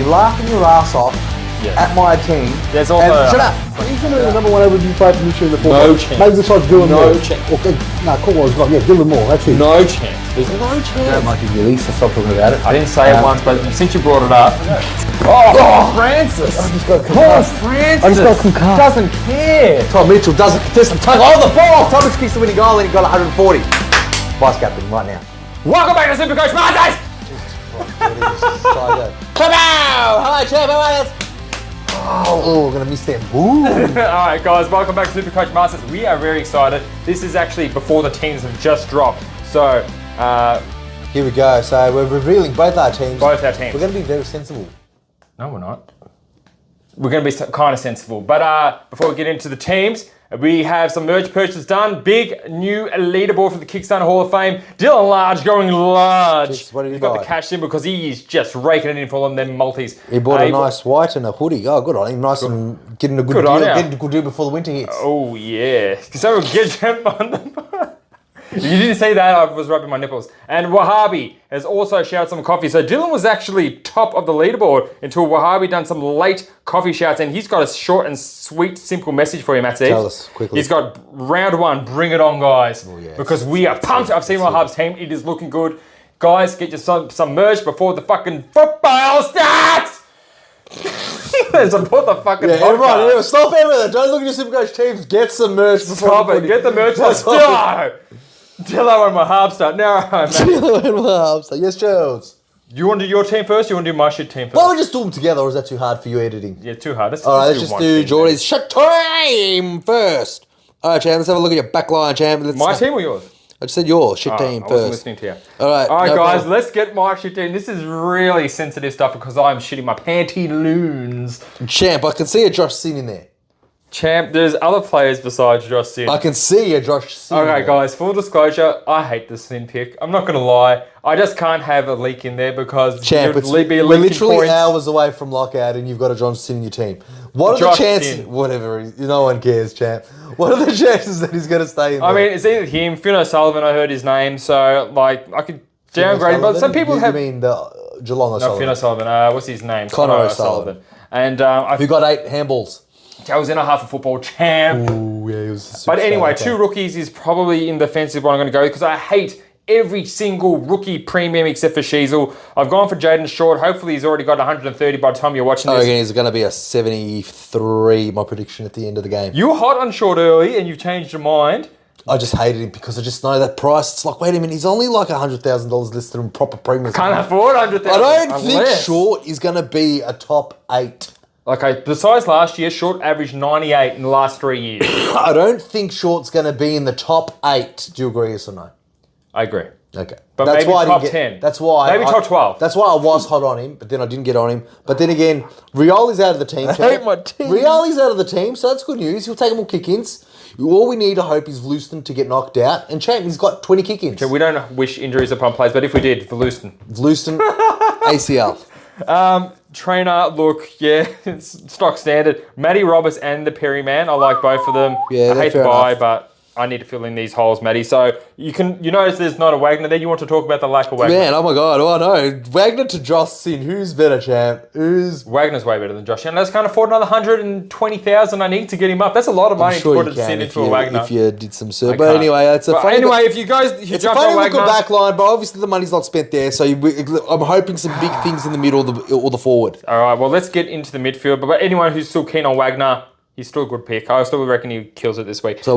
You're laughing your ass off at my team. There's also... shut up! He's going to be the number one overview player for this year in the No chance. Maybe besides Dylan Moore. No chance. Okay, no, Cornwall's got, Dylan Moore, that's it. No chance. There's no chance. I don't like his release, so stop talking about it. I didn't say it once, but since you brought it up... Francis! I just got Francis! I just got concussed. Doesn't care. Tom Mitchell doesn't contest the tug on the ball. Thomas kicks the winning goal and he got 140. Vice captain right now. Welcome back to SuperCoach Mattys! Come out! Hello, Chef. How are you? Oh, we're going to miss them. Alright guys, welcome back to SuperCoach Masters. We are very excited. This is actually before the teams have just dropped. So, here we go. So we're revealing both our teams. Both our teams. We're going to be very sensible. No, we're not. We're going to be kind of sensible. But before we get into the teams, we have some merch purchases done. Big new leaderboard for the Kickstarter Hall of Fame. Dylan Large going large. Jeez, what did he got buy? the cash in because he is just raking it in for them multis. He bought a nice white and a hoodie. Oh, good on him. Nice and getting a good deal. Getting a good deal before the winter hits. Oh, yeah. So we'll get him on the... You didn't see that, I was rubbing my nipples. And Wahhabi has also shouted some coffee. So Dylan was actually top of the leaderboard until Wahhabi done some late coffee shouts, and he's got a short and sweet, simple message for you, Mattys. Tell us quickly. He's got round one, bring it on, guys. Oh, yeah. Because we are pumped. I've seen Wahhabi's team, it is looking good. Guys, get your some merch before the fucking football starts! Support the fucking podcast. Everyone, stop everything. Don't look at your SuperCoach teams. Get some merch. Stop it. Get the merch. Let's go. Dillo and Wahhab start. No, man. Dillo and Wahhab start. Yes, Charles. You want to do your team first, or you want to do my shit team first? Why don't we just do them together, or is that too hard for you editing? Yeah, too hard. Alright, let's just do Jordy's shit team first. Alright, Champ, let's have a look at your back line, Champ. My team or yours? I just said your shit team I first. wasn't listening to you. Alright, no guys, problem. Let's get my shit team. This is really sensitive stuff because I'm shitting my panty loons. Champ, I can see a Josh Sin in there. Champ, there's other players besides Josh Sin. I can see a Josh Sin. Okay, guys, full disclosure, I hate the Sin pick. I'm not going to lie. I just can't have a leak in there because Champ, we're literally hours away from lockout and you've got a Josh Sin in your team. What are the chances? Sin. Whatever, no one cares, Champ. What are the chances that he's going to stay in there? I mean, it's either him, Finn O'Sullivan, I heard his name, so, like, I could downgrade him, but some people have... You mean the Geelong O'Sullivan? No, Finn O'Sullivan. What's his name? Connor O'Sullivan. And who got 8 handballs? I was in a half a football champ. Ooh, yeah, he was but anyway, 2 rookies is probably in the defensive one I'm going to go because I hate every single rookie premium except for Sheasel. I've gone for Jaden Short. Hopefully he's already got 130 by the time you're watching this. I reckon he's going to be a 73, my prediction at the end of the game. You were hot on Short early and you've changed your mind. I just hated him because I just know that price. It's like, wait a minute, he's only like $100,000 listed in proper premium. Can't afford $100,000. I don't think Short is going to be a top 8. Okay, besides last year, Short averaged 98 in the last 3 years. I don't think Short's going to be in the top 8. Do you agree, yes or no? I agree. Okay. But that's maybe why top 10. That's why. Maybe top 12. That's why I was hot on him, but then I didn't get on him. But then again, Rioli's out of the team. I hate my team. Rioli's out of the team, so that's good news. He'll take them all kick-ins. All we need, I hope, is Vlooston to get knocked out. And Champ, he's got 20 kick-ins. So we don't wish injuries upon players, but if we did, Vlooston. Vlooston, ACL. Trainer, look, yeah, it's stock standard. Matty Roberts and the Perry Man, I like both of them. Yeah, I hate to buy, but I need to fill in these holes, Matty. So you notice there's not a Wagner there. You want to talk about the lack of Wagner? Man, oh my God, oh no. Wagner to Josh Sin, who's better, Champ? Wagner's way better than Josh Sin. I just can't afford another 120,000 I need to get him up. That's a lot of money to put Sin into a Wagner. If you did some But anyway, it's a funny... Anyway, if you guys... It's a funny look at back line, but obviously the money's not spent there, so I'm hoping some big things in the middle or the forward. All right, well, let's get into the midfield. But anyone who's still keen on Wagner... He's still a good pick. I still reckon he kills it this week. So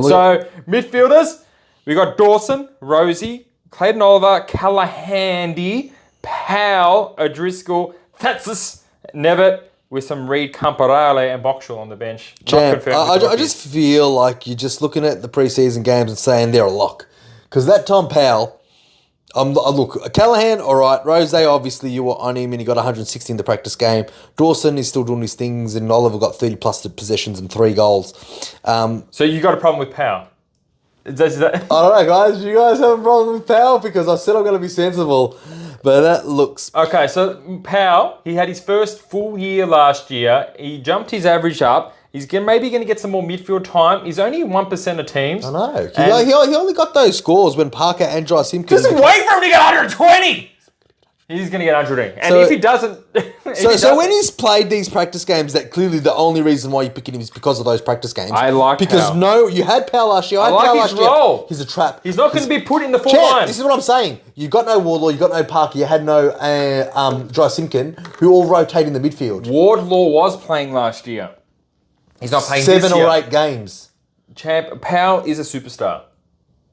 midfielders, we got Dawson, Rosie, Clayton Oliver, Callahandy, Powell, O'Driscoll, Thatsis, Nevitt, with some Reed, Camparale, and Boxall on the bench. Champ, I just feel like you're just looking at the preseason games and saying they're a lock. Because that Tom Powell, look, Callahan, all right. Rose, obviously, you were on him and he got 160 in the practice game. Dawson is still doing his things and Oliver got 30 plus possessions and 3 goals. So you got a problem with Powell? Is that... I don't know, guys. Do you guys have a problem with Powell? Because I said I'm going to be sensible. But that looks... Okay, so Powell, he had his first full year last year. He jumped his average up. He's maybe going to get some more midfield time. He's only 1% of teams. I know. He only got those scores when Parker and Josh Simpkins... Just wait for him to get 120! He's going to get 100. And if he doesn't... So when he's played these practice games, that clearly the only reason why you're picking him is because of those practice games. I like Because Powell. you had Powell last year. I like his role. He's a trap. He's not going to be put in the full Champ, line. this is what I'm saying. You got no Wardlaw, you got no Parker, you had no Dry Simpkin, who all rotate in the midfield. Wardlaw was playing last year. He's not playing 7 this year. or 8 games. Champ, Powell is a superstar.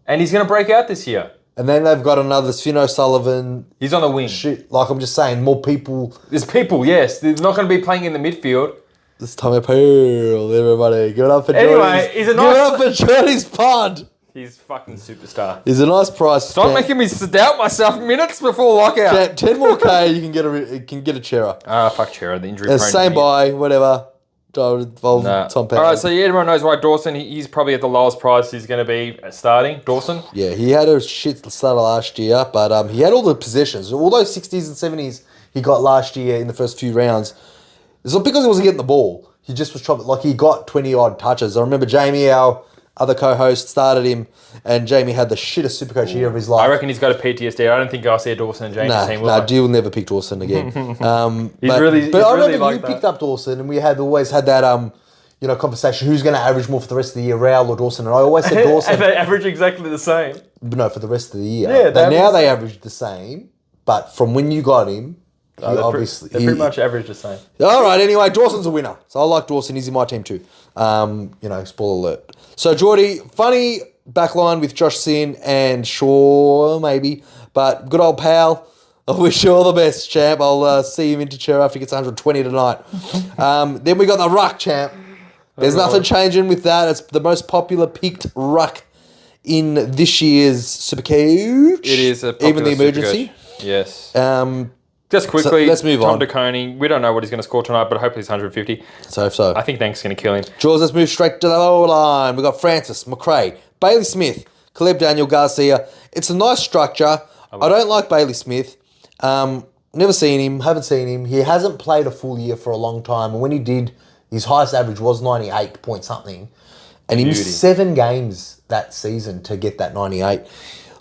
And he's going to break out this year. And then they've got another Finn O'Sullivan. He's on the wing. Shit, like I'm just saying, more people. There's people, yes. They're not going to be playing in the midfield. This time of Pearl, everybody. Give it up for Anyway, he's a nice... Give it up for Jordy's pod. He's fucking superstar. He's a nice price. Stop making me doubt myself minutes before lockout. Champ, 10 more K, you can get a Chera. Fuck Chera, the injury. Same buy, whatever. Tom Powell. All right, so everyone knows why Dawson, he's probably at the lowest price he's going to be starting. Dawson? Yeah, he had a shit start last year, but he had all the possessions. All those 60s and 70s he got last year in the first few rounds. It's not because he wasn't getting the ball. He just was trying, like he got 20-odd touches. I remember Jamie, our other co-host, started him, and Jamie had the shittest Supercoach year of his life. I reckon he's got a PTSD. I don't think I'll see a Dawson and Jamie's team. You'll never pick Dawson again. He's but really I remember like you that. picked up Dawson, and we had always had that conversation. Who's going to average more for the rest of the year, Raul or Dawson? And I always said Dawson. And they average exactly the same. But no, for the rest of the year. Yeah, now they average the same, but from when you got him, They pretty much average the same. All right, anyway, Dawson's a winner. So I like Dawson. He's in my team too. Spoiler alert. So Jordy, funny backline with Josh Sin and Shaw, maybe. But good old pal. I wish you all the best, champ. I'll see him into chair after he gets 120 tonight. Then we got the ruck, champ. There's nothing changing with that. It's the most popular picked ruck in this year's SuperCoach. It is a popular even the emergency. Supercoach. Yes. Just quickly, so let's move on. Tom DeConey. We don't know what he's going to score tonight, but hopefully it's 150. So. I think Dank's going to kill him. Jaws, let's move straight to the lower line. We've got Francis, McRae, Bailey Smith, Caleb Daniel, Garcia. It's a nice structure. I don't like Bailey Smith. Never seen him, haven't seen him. He hasn't played a full year for a long time. And when he did, his highest average was 98 point something. And he missed 7 games that season to get that 98.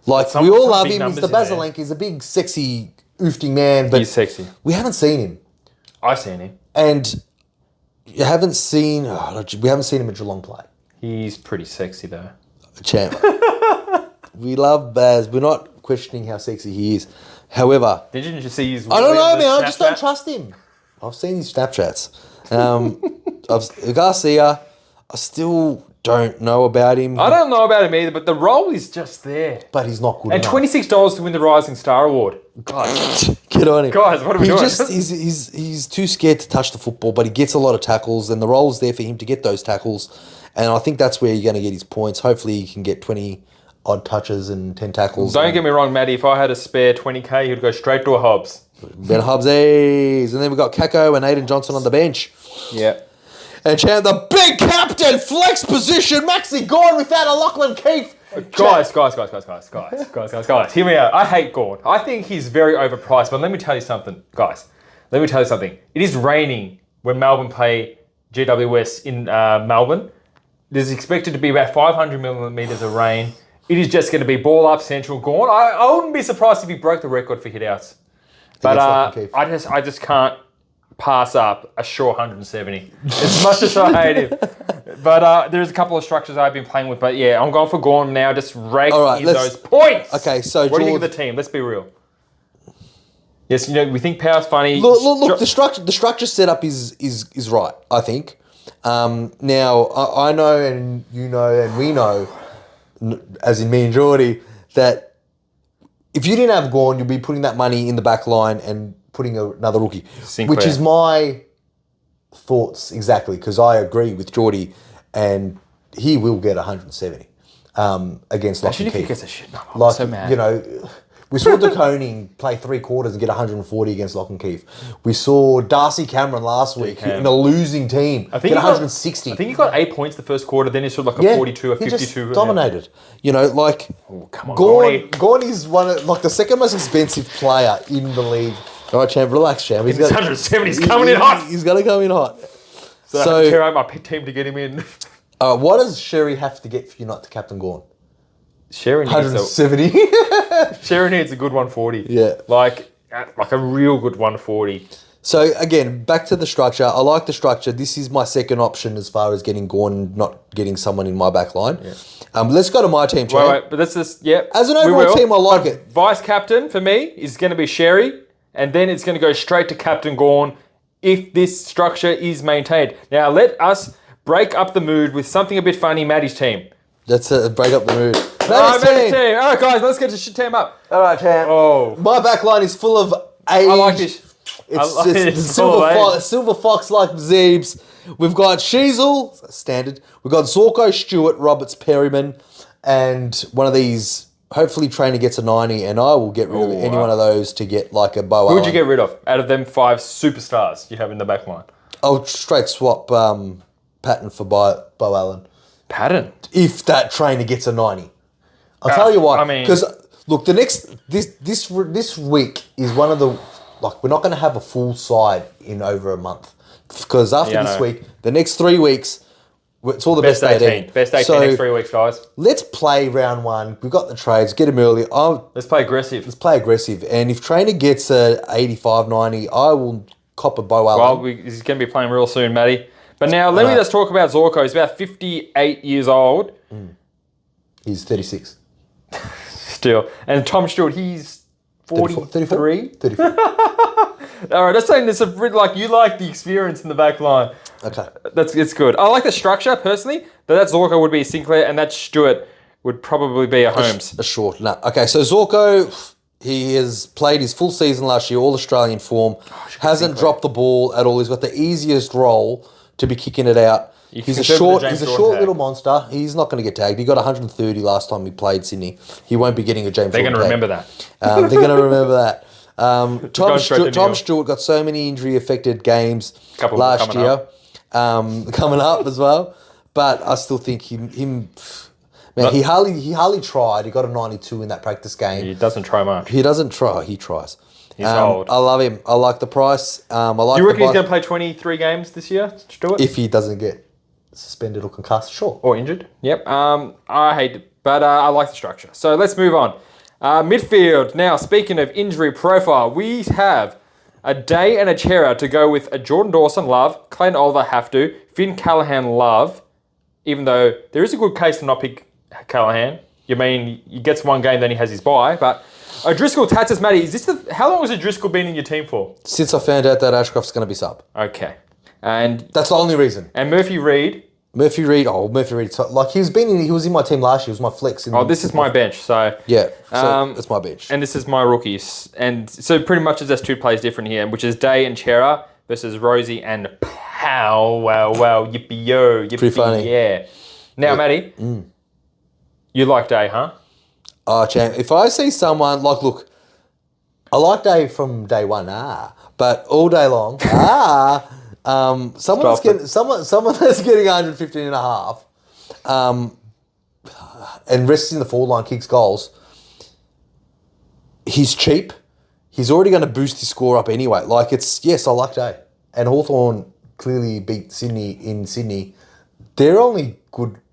Like, we all love him. He's the Basilenk. He's a big, sexy, oofting man. But he's sexy. We haven't seen him. I've seen him. And we haven't seen him at Geelong play. He's pretty sexy, though. Champ. We love Baz. We're not questioning how sexy he is. However... Didn't you see his... I don't know, man. I just don't trust him. I've seen his Snapchats. Garcia, I still don't know about him. I don't know about him either, but the role is just there. But he's not good and enough. $26 to win the Rising Star Award. God. Get on him. Guys, what are we doing? He's too scared to touch the football, but he gets a lot of tackles, and the role's there for him to get those tackles. And I think that's where you're going to get his points. Hopefully he can get 20-odd touches and 10 tackles. Don't get me wrong, Matty. If I had a spare 20k, he'd go straight to a Hobbs. Ben Hobbsies. And then we've got Kako and Aiden Johnson on the bench. Yeah. And Chan, the big captain, flex position, Maxi Gordon without a Lachlan Keefe. Guys. Hear me out. I hate Gord. I think he's very overpriced, but let me tell you something, guys. It is raining when Melbourne play GWS in Melbourne. There's expected to be about 500 millimetres of rain. It is just going to be ball up central Gorn. I wouldn't be surprised if he broke the record for hit-outs. But I just can't pass up a sure 170. As much as I hate him. But there's a couple of structures I've been playing with. But yeah, I'm going for Gorn now. Just rake in those points. Okay, so what do you think of the team? Let's be real. Yes, we think Power's funny. Look. The structure setup is right, I think. Now I know, and you know, and we know, as in me and Jordy, that if you didn't have Gorn, you'd be putting that money in the back line and putting another rookie, Sinclair. Which is my thoughts exactly, because I agree with Jordy, and he will get 170 against Lachlan Actually, if he Keefe. gets a shit number, I'm so mad. We saw DeConing play 3 quarters and get 140 against Lachlan Keefe. We saw Darcy Cameron last week in a losing team get 160. I think he got 8 points the first quarter, then he saw like a 42, a 52. He just dominated. Come on, Gorn is one of, the second most expensive player in the league. All right, champ, relax, champ. He's 170, he's coming in hot. He's going to come in hot. So I have to tear out my team to get him in. What does Sherry have to get for you not to captain Gorn? Sherry needs 170. Sherry needs a good 140. Yeah. like a real good 140. So again, back to the structure. I like the structure. This is my second option as far as getting Gorn, not getting someone in my back line. Yeah. Let's go to my team, champ. Wait, but that's just, As an overall team, I like it. Vice captain for me is going to be Sherry, and then it's going to go straight to Captain Gorn if this structure is maintained. Now, let us break up the mood with something a bit funny, Maddie's team. Let's break up the mood. Maddie's team. All right, guys, let's get to team up. All right, champ. Oh. My back line is full of age. I like this. It's just silver fox like Zeebs. We've got Sheasel, standard. We've got Zorko, Stewart, Roberts, Perryman, and one of these. Hopefully, trainer gets a 90, and I will get rid of any one of those to get like a Bo. Who would you get rid of out of them 5 superstars you have in the back line? I'll straight swap Patton for Bo Allen. Patton? If that trainer gets a 90, I'll tell you why. I mean, because look, the next this week is one of the. Like, we're not going to have a full side in over a month. Because after this week, the next 3 weeks, it's all the best 18. Best 18 next 3 weeks, guys. Let's play round 1. We've got the trades. Get them early. Let's play aggressive. And if trainer gets a 85, 90, I will cop a Bo Allen. Well, he's going to be playing real soon, Matty. But now, let me just talk about Zorko. He's about 58 years old. He's 36. Still. And Tom Stewart, he's 43? 34. All right, that's saying this like you like the experience in the back line. Okay. It's good. I like the structure personally, but that Zorko would be a Sinclair and that Stewart would probably be a Holmes. A short. No. Okay, so Zorko, he has played his full season last year, all Australian form, hasn't dropped the ball at all. He's got the easiest role to be kicking it out. He's a short little monster. He's not going to get tagged. He got 130 last time he played Sydney. He won't be getting a James. They're going to remember that. They're going to remember that. Tom Stewart got so many injury-affected games last year. Coming up as well. But I still think him he hardly tried. He got a 92 in that practice game. He doesn't try much. He doesn't try. He tries. He's old. I love him. I like the price. I like. Do you reckon he's going to play 23 games this year, Stewart? If he doesn't get suspended or concussed, sure. Or injured. Yep. I hate it, but I like the structure. So let's move on. Midfield. Now, speaking of injury profile, we have a Day and a Chera to go with a Jordan Dawson, love. Clayton Oliver, have to. Finn Callahan, love. Even though there is a good case to not pick Callahan. You mean, he gets one game, then he has his bye. But O'Driscoll, Tatis, Matty, how long has O'Driscoll been in your team for? Since I found out that Ashcroft's going to be sub. Okay. And that's the only reason. And Murphy Reid. Murphy Reid. So, like he was in my team last year. He was my flex. This is my bench. So yeah, that's my bench. And this is my rookies. And so pretty much it's just 2 players different here, which is Day and Chera versus Rosie and Pow. Wow, yippee yo, yippee. Pretty funny. Yeah. Now, Matty, you like Day, huh? Oh, champ. If I see someone look, I like Day from day one. But all day long. Someone that's getting 115 and a half, and rests in the forward line, kicks goals. He's cheap. He's already going to boost his score up anyway. I like Day. And Hawthorn clearly beat Sydney in Sydney. They're only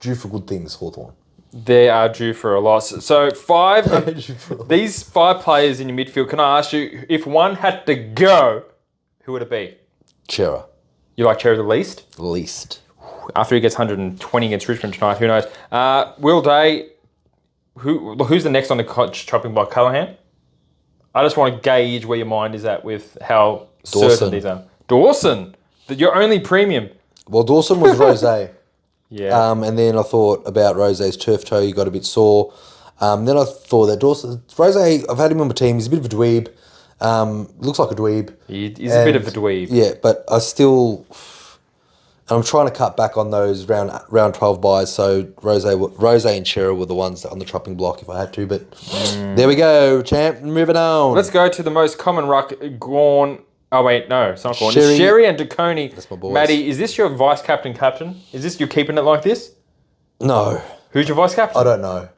due for good things, Hawthorn. They are due for a loss. So these 5 players in your midfield, can I ask you, if one had to go, who would it be? Chera. You like Chera the least? Least. After he gets 120 against Richmond tonight, who knows? Will Day, who's the next on the chopping block? Callahan? I just want to gauge where your mind is at with how certain these are. Dawson, your only premium. Well, Dawson was Rosé. Yeah. And then I thought about Rosé's turf toe. He got a bit sore. Then I thought that Rosé, I've had him on my team. He's a bit of a dweeb. Looks like a dweeb. He's a bit of a dweeb. Yeah, but I'm trying to cut back on those round 12 buys. So Rosé and Chera were the ones on the chopping block if I had to. But there we go, champ. Moving on. Let's go to the most common ruck, Gorn. Oh, wait, no, it's not Gorn. Sherry. It's Sherry and DeConey. That's my boys. Matty, is this your vice captain? Is this, you're keeping it like this? No. Who's your vice captain? I don't know.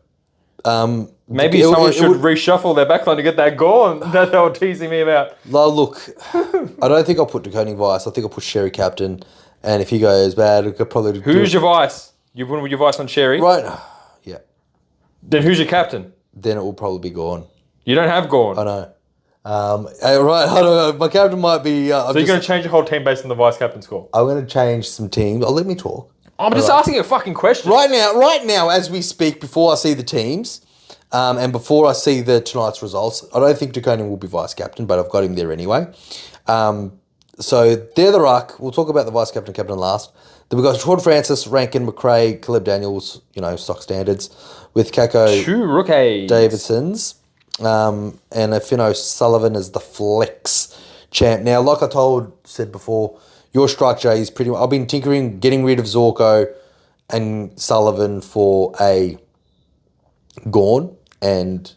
Maybe someone should reshuffle their backline to get that goal that they were teasing me about. No, look, I don't think I'll put DeConey vice. I think I'll put Sherry captain. And if he goes bad, we could probably Who's your vice? You put your vice on Sherry? Right. Yeah. Then who's your captain? Then it will probably be Gorn. You don't have Gorn? I know. Right, I don't know. My captain might be. So you're going to change your whole team based on the vice captain score? I'm going to change some teams. Let me talk. I'm just asking a fucking question. Right now, as we speak, before I see the teams, and before I see tonight's results, I don't think Duconian will be vice captain, but I've got him there anyway. So they're the ruck. We'll talk about the vice captain, captain last. Then we've got Jordan Francis, Rankin, McRae, Caleb Daniels, stock standards, with Kako, two rookies, Davidsons, and Finn Sullivan as the flex champ. Now, like I said before, your structure is pretty much... I've been tinkering, getting rid of Zorko and Sullivan for a Gorn and...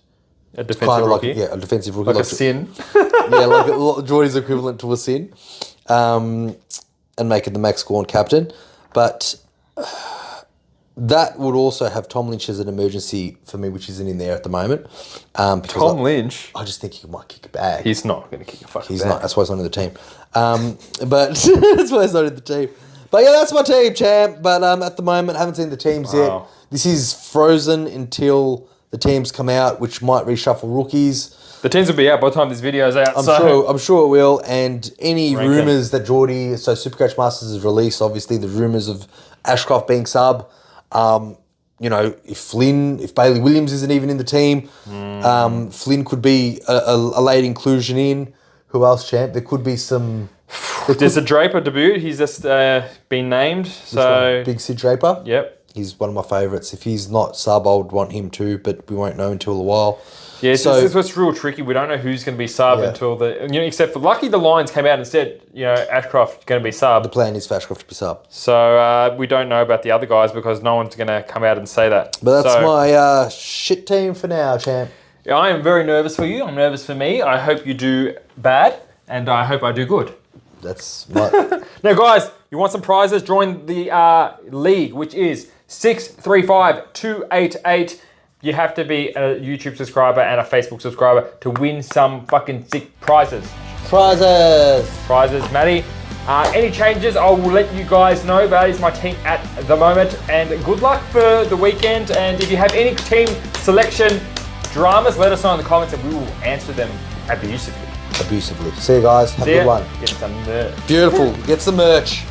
A defensive rookie? A defensive rookie. Like a sin? like Jordy's equivalent to a sin. And making the Max Gorn captain. But that would also have Tom Lynch as an emergency for me, which isn't in there at the moment. Tom Lynch? I just think he might kick a bag. He's not going to kick a fucking bag. He's not. That's why he's not in the team. But that's why he's not in the team. But yeah, that's my team, champ. But at the moment, I haven't seen the teams yet. This is frozen until the teams come out, which might reshuffle rookies. The teams will be out by the time this video is out. I'm sure it will. And any rumours that Jordy, so Supercoach Masters has released, obviously the rumours of Ashcroft being sub. If Bailey Williams isn't even in the team, Flynn could be a late inclusion in. Who else, champ? There could be some... There's a Draper debut. He's just been named. So Big Sid Draper? Yep. He's one of my favourites. If he's not sub, I would want him too, but we won't know until a while. Yeah, so this is what's real tricky. We don't know who's going to be sub until except for lucky the Lions came out and said, Ashcroft going to be sub. The plan is for Ashcroft to be sub. So we don't know about the other guys because no one's going to come out and say that. But that's my shit team for now, champ. Yeah, I am very nervous for you. I'm nervous for me. I hope you do bad, and I hope I do good. That's my... Now, guys, you want some prizes? Join the league, which is 635288. You have to be a YouTube subscriber and a Facebook subscriber to win some fucking sick prizes. Prizes, Matty. Any changes, I will let you guys know. That is my team at the moment. And good luck for the weekend. And if you have any team selection dramas, let us know in the comments and we will answer them abusively. See you guys. Have a good one. Get some merch. Beautiful. Get some merch.